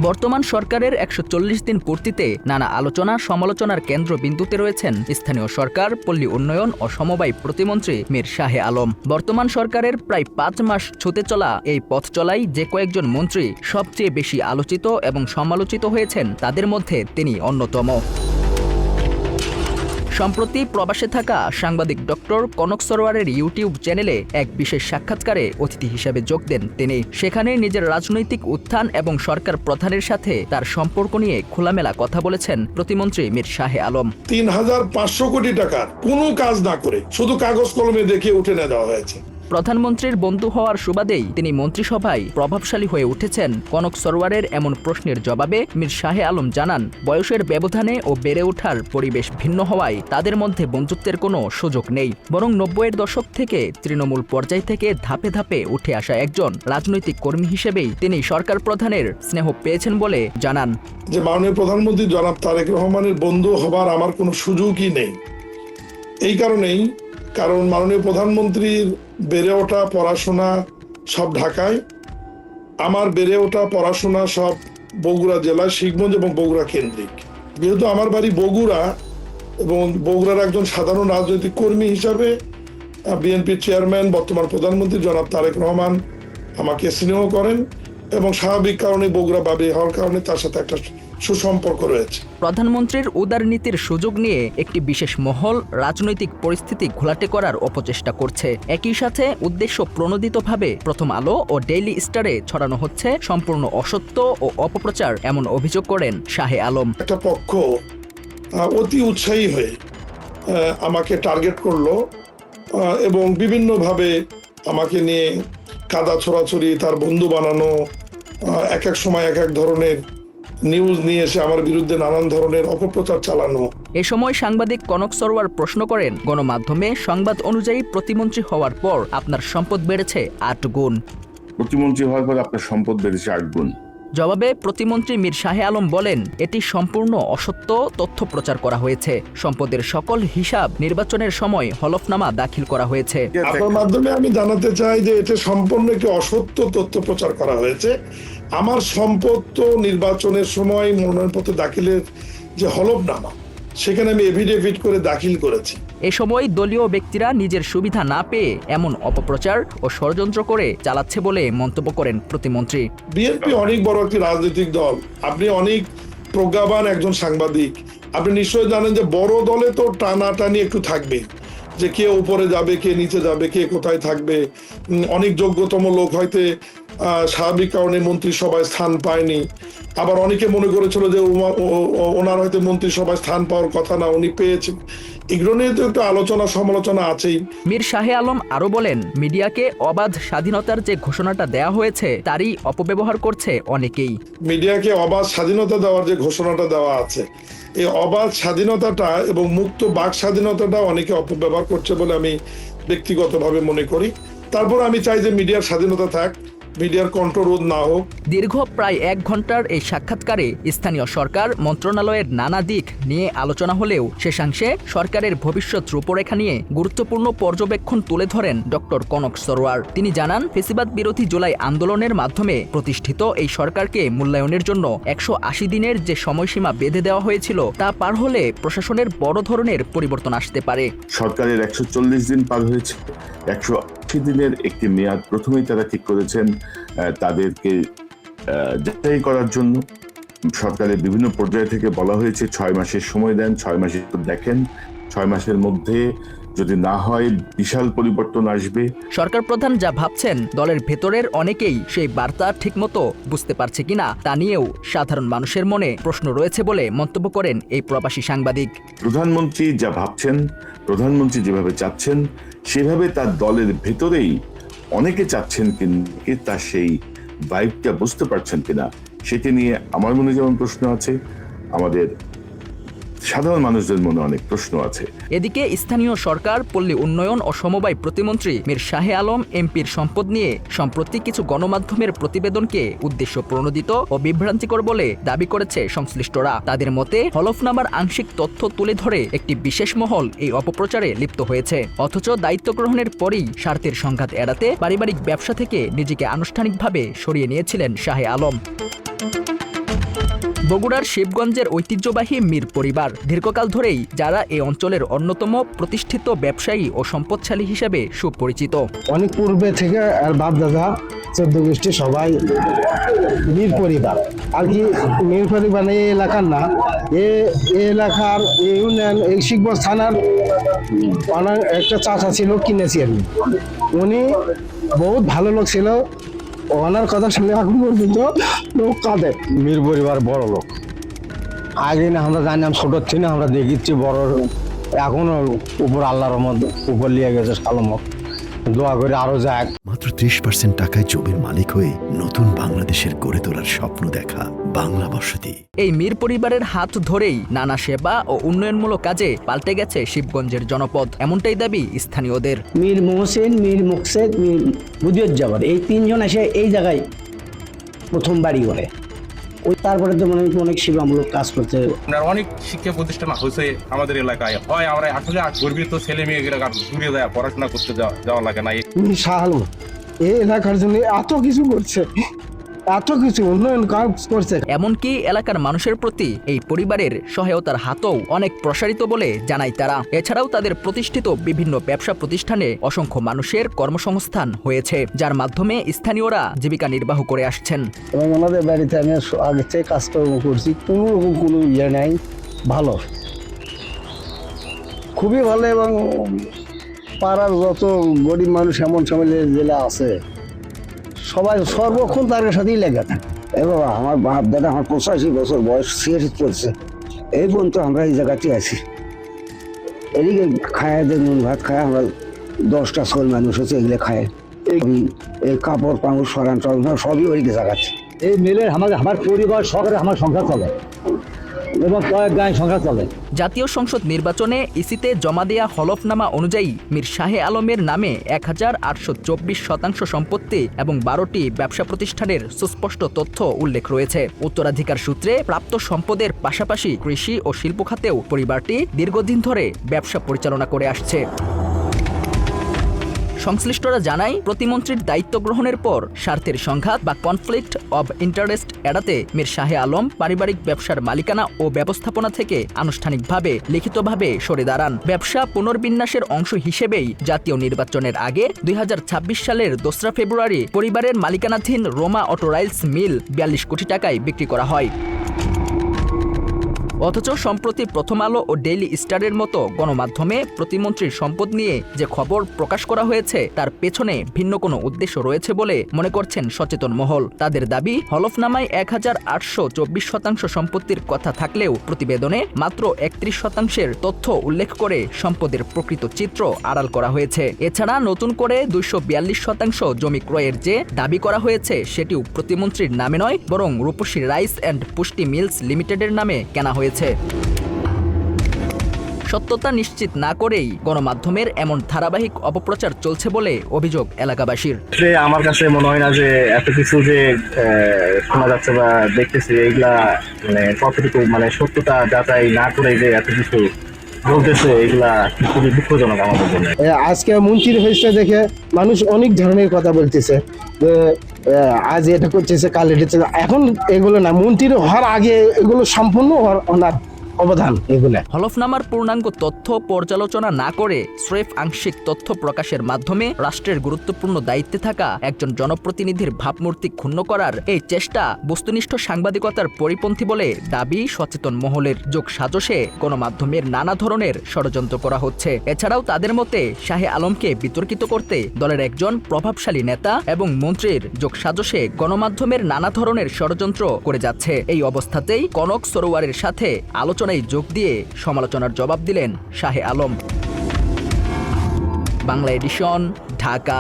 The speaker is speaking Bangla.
বর্তমান সরকারের ১৪০ দিন পূর্তিতে নানা আলোচনা সমালোচনার কেন্দ্রবিন্দুতে রয়েছেন স্থানীয় সরকার, পল্লী উন্নয়ন ও সমবায় প্রতিমন্ত্রী মীর শাহে আলম। বর্তমান সরকারের প্রায় ৫ মাস ছুতে চলা এই পথ চলাই যে কয়েকজন মন্ত্রী সবচেয়ে বেশি আলোচিত এবং সমালোচিত হয়েছেন তাদের মধ্যে তিনি অন্যতম। সম্প্রতি প্রবাসে থাকা সাংবাদিক ডক্টর কনক সরোয়ারের ইউটিউব চ্যানেলে এক বিশেষ সাক্ষাৎকারে অতিথি হিসেবে যোগ দেন তিনি। সেখানে নিজের রাজনৈতিক উত্থান এবং সরকার প্রধানের সাথে তার সম্পর্ক নিয়ে খোলামেলা কথা বলেছেন প্রতিমন্ত্রী মীর শাহে আলম। ৩৫০০ কোটি টাকার কোনো কাজ না করে শুধু কাগজ কলমে দেখে উঠে না দেওয়া হয়েছে। প্রধানমন্ত্রীর বন্ধু হওয়ার সুবাদেই তিনি মন্ত্রিসভায় প্রভাবশালী হয়ে উঠেছেন। কনক সরোয়ারের এমন প্রশ্নের জবাবে মীর শাহে আলম জানান, বয়সের ব্যবধানে ও বেড়ে ওঠার পরিবেশ ভিন্ন হওয়ায় তাদের মধ্যে বন্ধুত্বের কোনো সুযোগ নেই, বরং ৯০-এর দশক থেকে তৃণমূল পর্যায় থেকে ধাপে ধাপে উঠে আসা একজন রাজনৈতিক কর্মী হিসেবেই তিনি সরকার প্রধানের স্নেহ পেয়েছেন বলে জানান। যে মাননীয় প্রধানমন্ত্রী জনাব তারেক রহমানের বন্ধু হবার আমার কোনো সুযোগই নেই। এই কারণেই, কারণ মাননীয় প্রধানমন্ত্রীর বেড়ে ওঠা পড়াশোনা সব ঢাকায়, আমার বেড়ে ওঠা পড়াশোনা সব বগুড়া জেলায়, শিবগঞ্জ এবং বগুড়া কেন্দ্রিক। যেহেতু আমার বাড়ি বগুড়া এবং বগুড়ার একজন সাধারণ রাজনৈতিক কর্মী হিসাবে বিএনপির চেয়ারম্যান বর্তমান প্রধানমন্ত্রী জনাব তারেক রহমান আমাকে স্নেহ করেন এবং স্বাভাবিক কারণে বগুড়া বাবি হওয়ার কারণে তার সাথে একটা সুসম্পর্ক রয়েছে। প্রধানমন্ত্রীর উদারনীতির সুযোগ নিয়ে একটি বিশেষ মহল রাজনৈতিক পরিস্থিতি ঘোলাটে করার অপচেষ্টা করছে। একই সাথে উদ্দেশ্য প্রণোদিতভাবে প্রথম আলো ও ডেইলি স্টারে ছড়ানো হচ্ছে সম্পূর্ণ অসত্য ও অপপ্রচার, এমন অভিযোগ করেন শাহে আলম। একটা পক্ষ অতি উৎসাহী হয়ে আমাকে টার্গেট করলো এবং বিভিন্নভাবে আমাকে নিয়ে কাদা ছোড়াছড়ি, তার বন্ধু বানানো, এক এক সময় এক এক ধরনের নিউজ নিয়ে এসে আমার বিরুদ্ধে নানান ধরনের অপপ্রচার চালানো। এ সময় সাংবাদিক কনক সরোয়ার প্রশ্ন করেন, গণমাধ্যমে সংবাদ অনুযায়ী প্রতিমন্ত্রী হওয়ার পর আপনার সম্পদ বেড়েছে ৮ গুণ। প্রতিমন্ত্রী হওয়ার পর আপনার সম্পদ বেড়েছে ৮ গুণ। জবাবে প্রতিমন্ত্রী মীর শাহে আলম বলেন, এটি সম্পূর্ণ অসত্য তথ্য প্রচার করা হয়েছে। সম্পদের সকল হিসাব নির্বাচনের সময় হলফনামা দাখিল করা হয়েছে। আপনার মাধ্যমে আমি জানাতে চাই যে এটা সম্পূর্ণ একটি অসত্য তথ্য প্রচার করা হয়েছে। আমার সম্পদ তো নির্বাচনের সময় মনোনয়নপত্র দাখিলের যে হলফনামা, সেখানে আমি এফিডেভিট করে দাখিল করেছি। এ সময় দলীয় ব্যক্তিরা নিজের সুবিধা না পেয়ে এমন অপপ্রচার ও ষড়যন্ত্র করে চালাচ্ছে বলে মন্তব্য করেন প্রতিমন্ত্রী। বিএনপি অনেক বড় একটি রাজনৈতিক দল, আপনি অনেক প্রজ্ঞাবান একজন সাংবাদিক, আপনি নিশ্চয়ই জানেন যে বড় দলে তো টানাটানি একটু থাকবে, যে কে উপরে যাবে, কে নিচে যাবে, কে কোথায় থাকবে। অনেক যোগ্যতম লোক হয়তো স্বাভাবিক কারণে মন্ত্রিসভায় স্থান পায়নি, আবার অনেকে মনে করেছিল যে ওনার হয়তো মন্ত্রিসভায় স্থান পাওয়ার কথা না, উনি পেয়েছেন। এগুলো নিয়ে তো একটু আলোচনা সমালোচনা আছেই। মীর শাহে আলম আরো বলেন, মিডিয়াকে অবাধ স্বাধীনতার যে ঘোষণাটা দেয়া হয়েছে তারই অপব্যবহার করছে অনেকেই। মিডিয়াকে অবাধ স্বাধীনতা দেওয়ার যে ঘোষণাটা দেওয়া আছে, এই অবাধ স্বাধীনতাটা এবং মুক্ত বাক স্বাধীনতাটা অনেকে অপব্যবহার করছে বলে আমি ব্যক্তিগতভাবে মনে করি। তারপর আমি চাই যে মিডিয়ার স্বাধীনতা থাক, মিডিয়ার কণ্ঠরোধ না হোক। দীর্ঘ প্রায় ১ ঘন্টার এই সাক্ষাৎকারে স্থানীয় সরকার মন্ত্রণালয়ের নানা দিক নিয়ে আলোচনা হলেও শেষাংশে সরকারের ভবিষ্যৎ রূপরেখা নিয়ে গুরুত্বপূর্ণ পর্যবেক্ষণ তুলে ধরেন ডক্টর কনক সরোয়ার। তিনি জানান, ফ্যাসিবাদ বিরোধী জুলাই আন্দোলনের মাধ্যমে প্রতিষ্ঠিত এই সরকারকে মূল্যায়নের জন্য ১৮০ দিনের যে সময়সীমা বেঁধে দেওয়া হয়েছিল তা পার হলে প্রশাসনের বড় ধরনের পরিবর্তন আসতে পারে। সরকারের ১৪০ দিন পার হয়েছে, ১৮০ দিনের একটি মেয়াদ প্রথমেই তারা ঠিক করেছেন তাদেরকে যাচাই করার জন্য। সরকারের বিভিন্ন পর্যায় থেকে বলা হয়েছে ৬ মাসের সময় দেন, ৬ মাসের দেখেন, ৬ মাসের মধ্যে যদি না হয় বিশাল পরিবর্তন আসবে। সরকার প্রধান যা ভাবছেন দলের ভেতরের অনেকেই সেই বার্তা ঠিকমতো বুঝতে পারছে কিনা তা নিয়েও সাধারণ মানুষের মনে প্রশ্ন রয়েছে বলে মন্তব্য করেন এই প্রবাসী সাংবাদিক। প্রধানমন্ত্রী যা ভাবছেন, প্রধানমন্ত্রী যেভাবে চাচ্ছেন, সেভাবে তার দলের ভেতরেই অনেকে চাচ্ছেন কিন্তু তার সেই ভাইবটা বুঝতে পারছেন কিনা সেটি নিয়ে আমার মনে যেমন প্রশ্ন আছে, আমাদের সাধারণ মানুষদের মনে অনেক প্রশ্ন আছে। এদিকে স্থানীয় সরকার, পল্লী উন্নয়ন ও সমবায় প্রতিমন্ত্রী মীর শাহে আলম এমপির সম্পদ নিয়ে সম্প্রতি কিছু গণমাধ্যমের প্রতিবেদনকে উদ্দেশ্য প্রণোদিত ও বিভ্রান্তিকর বলে দাবি করেছে সংশ্লিষ্টরা। তাদের মতে হলফনামার আংশিক তথ্য তুলে ধরে একটি বিশেষ মহল এই অপপ্রচারে লিপ্ত হয়েছে, অথচ দায়িত্ব গ্রহণের পরই স্বার্থের সংঘাত এড়াতে পারিবারিক ব্যবসা থেকে নিজেকে আনুষ্ঠানিকভাবে সরিয়ে নিয়েছিলেন শাহে আলম। বগুড়ার শিবগঞ্জের ঐতিহ্যবাহী মীর পরিবার দীর্ঘকাল ধরেই যারা এই অঞ্চলের অন্যতম প্রতিষ্ঠিত ব্যবসায়ী ও সম্পদশালী হিসেবে সুপরিচিত। অনেক পূর্বে থেকে আর বাপ দাদা 14 গোষ্ঠী সবাই মীর পরিবার আর কি। মীর পরিবার এই এলাকার না, এই এলাকার ইউনিয়ন এই শিবগঞ্জ থানার একটা চাচা ছিল, কিনেছি আমি। উনি বহুত ভালো লোক ছিল, ওনার কথা শুনে এখন পর্যন্ত লোক কাঁদে। মীর পরিবার বড় লোক, আগে না আমরা জানি, ছোট ছিল আমরা দেখেছি বড়, এখনো উপর আল্লাহর রহমত উপর লিয়ে গেছে সালমক, দোয়া করে আরো যাক। মাত্র 30% টাকায় জমির মালিক হয়ে নতুন বাংলাদেশের গড়ে তোলার স্বপ্ন দেখা বাংলা বসতি। এই মীর পরিবারের হাত ধরেই নানা সেবা ও উন্নয়নমূলক কাজে পাল্টে গেছে শিবগঞ্জের জনপদ, এমনটাই দাবি স্থানীয়দের। মীর মোহসেন, মীর মুকসেদ, মীর বুদিউজ্জামান এই তিনজন এসে এই জায়গায় প্রথম বাড়ি করে। ওই তারপরে তো অনেক সেবামূলক কাজ করছে। অনেক শিক্ষা প্রতিষ্ঠান হয়েছে আমাদের এলাকায়। হয় আমরা আসলে গর্বিত ছেলে মেয়েরা দূরে যায় পড়াশোনা করতে যাওয়া লাগে না। শাহ আলম এই এলাকার জন্য এত কিছু করছে, এত কিছু উন্নয়ন কাজ করছে। এমনকি এলাকার মানুষের প্রতি এই পরিবারের সহায়তার হাতও অনেক প্রসারিত বলে জানায় তারা। এছাড়াও তাদের প্রতিষ্ঠিত বিভিন্ন ব্যবসা প্রতিষ্ঠানে অসংখ্য মানুষের কর্মসংস্থান হয়েছে, যার মাধ্যমে স্থানীয়রা জীবিকা নির্বাহ করে আসছেন। এবং ওনাদের বাড়িতে আমি আগে থেকে কাজকর্ম করছি, কোনোরকম কোনো ইয়ে নাই, ভালো, খুবই ভালো। এবং পাড়ার যত গরিব মানুষ এমন সময় জেলা আছে সবাই সর্বক্ষণ তার সাথেই লেগে থাকে। এবং আমার বাপ দাদা, আমার 85 বছর বয়স, সিগারেট চলছে, এই পর্যন্ত আমরা এই জায়গাতে আছি। এদিকে খায় নুন ভাত খায়, আমরা 10টা ছোট মানুষ হচ্ছে, এগুলো খায়। এই কাপড় পাঙড় সরান টরান সবই ওইদিকে জায়গাতে। এই মিলে আমার পরিবার সহকারে আমার সংসার চলে এবং কয়েক গায়ে সংসার চলে। জাতীয় সংসদ নির্বাচনে ইসিতে জমা দেয়া হলফনামা অনুযায়ী মীর শাহে আলমের নামে 1824 সম্পত্তি এবং 12টি ব্যবসা প্রতিষ্ঠানের সুস্পষ্ট তথ্য উল্লেখ রয়েছে। উত্তরাধিকার সূত্রে প্রাপ্ত সম্পদের পাশাপাশি কৃষি ও শিল্প খাতেও পরিবারটি দীর্ঘদিন ধরে ব্যবসা পরিচালনা করে আসছে। সংশ্লিষ্টরা জানায়, প্রতিমন্ত্রীর দায়িত্ব গ্রহণের পর স্বার্থের সংঘাত বা কনফ্লিক্ট অব ইন্টারেস্ট এড়াতে মীর শাহে আলম পারিবারিক ব্যবসার মালিকানা ও ব্যবস্থাপনা থেকে আনুষ্ঠানিকভাবে লিখিতভাবে সরে দাঁড়ান। ব্যবসা পুনর্বিন্যাসের অংশ হিসেবেই জাতীয় নির্বাচনের আগে 2026 সালের 2 ফেব্রুয়ারি পরিবারের মালিকানাধীন রোমা অটোরাইলস মিল 42 কোটি টাকায় বিক্রি করা হয়। অথচ সম্প্রতি প্রথম আলো ও ডেইলি স্টারের মতো গণমাধ্যমে প্রতিমন্ত্রীর সম্পদ নিয়ে যে খবর প্রকাশ করা হয়েছে তার পেছনে ভিন্ন কোনো উদ্দেশ্য রয়েছে বলে মনে করছেন সচেতন মহল। তাদের দাবি, হলফনামায় 1824 সম্পত্তির কথা থাকলেও প্রতিবেদনে মাত্র 31% তথ্য উল্লেখ করে সম্পদের প্রকৃত চিত্র আড়াল করা হয়েছে। এছাড়া নতুন করে 242% জমি ক্রয়ের যে দাবি করা হয়েছে সেটিও প্রতিমন্ত্রীর নামে নয়, বরং রূপসী রাইস অ্যান্ড পুষ্টি মিলস লিমিটেডের নামে কেনা হয়েছে। সত্যতা নিশ্চিত না করেই গণমাধ্যমের এমন ধারাবাহিক অপপ্রচার চলছে বলে অভিযোগ এলাকাবাসীর। আমার কাছে মনে হয় না যে এত কিছু যে শোনা যাচ্ছে বা দেখতেছি এইগুলা মানে কতটুকু মানে সত্যতা যাচাই না করে যে এত কিছু বলতেছে, এগুলা খুবই দুঃখজনক আমাদের জন্য। আজকে মন্ত্রী হয়েছে দেখে মানুষ অনেক ধরনের কথা বলতেছে যে আজ এটা করতেছে, কাল এটা। এখন এগুলো না, মন্ত্রী হওয়ার আগে এগুলো সম্পূর্ণ ওনার অবদান। এগুলো হলফনামার পূর্ণাঙ্গ তথ্য পর্যালোচনা না করে স্রেফ আংশিক তথ্য প্রকাশের মাধ্যমে রাষ্ট্রের গুরুত্বপূর্ণ দায়িত্বে থাকা একজন জনপ্রতিনিধির ভাবমূর্তি ক্ষুণ্ণ করার এই চেষ্টা বস্তুনিষ্ঠ সাংবাদিকতার পরিপন্থী বলে দাবি সচেতন মহলের। যোগ সাজশে গণমাধ্যমের নানা ধরনের ষড়যন্ত্র করা হচ্ছে। এছাড়াও তাদের মতে শাহে আলমকে বিতর্কিত করতে দলের একজন প্রভাবশালী নেতা এবং মন্ত্রীর যোগ সাজশে গণমাধ্যমের নানা ধরনের ষড়যন্ত্র করে যাচ্ছে। এই অবস্থাতেই কনক সরোয়ারের সাথে আলোচনায় যোগ দিয়ে সমালোচনার জবাব দিলেন শাহে আলম। বাংলা এডিশন, ঢাকা।